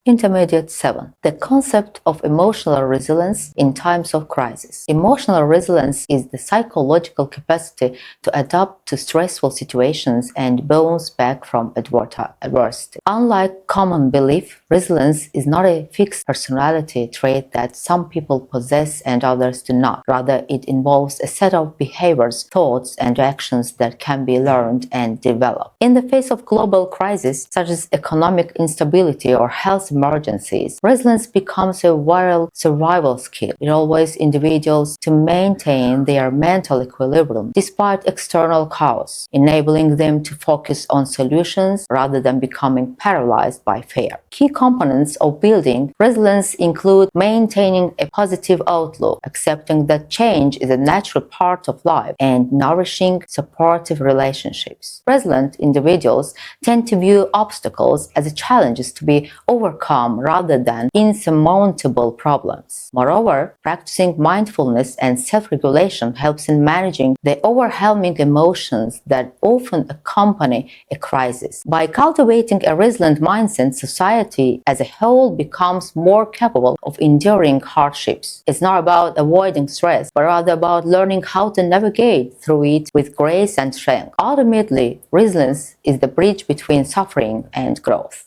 Intermediate 7. The concept of emotional resilience in times of crisis. Emotional resilience is the psychological capacity to adapt to stressful situations and bounce back from adversity. Unlike common belief, resilience is not a fixed personality trait that some people possess and others do not. Rather, it involves a set of behaviors, thoughts, and actions that can be learned and developed. In the face of global crises such as economic instability or health emergencies, resilience becomes a vital survival skill. It allows individuals to maintain their mental equilibrium despite external chaos, enabling them to focus on solutions rather than becoming paralyzed by fear. Key components of building resilience include maintaining a positive outlook, accepting that change is a natural part of life, and nourishing supportive relationships. Resilient individuals tend to view obstacles as challenges to be overcome rather than insurmountable problems. Moreover, practicing mindfulness and self-regulation helps in managing the overwhelming emotions that often accompany a crisis. By cultivating a resilient mindset, society as a whole becomes more capable of enduring hardships. It's not about avoiding stress, but rather about learning how to navigate through it with grace and strength. Ultimately, resilience is the bridge between suffering and growth.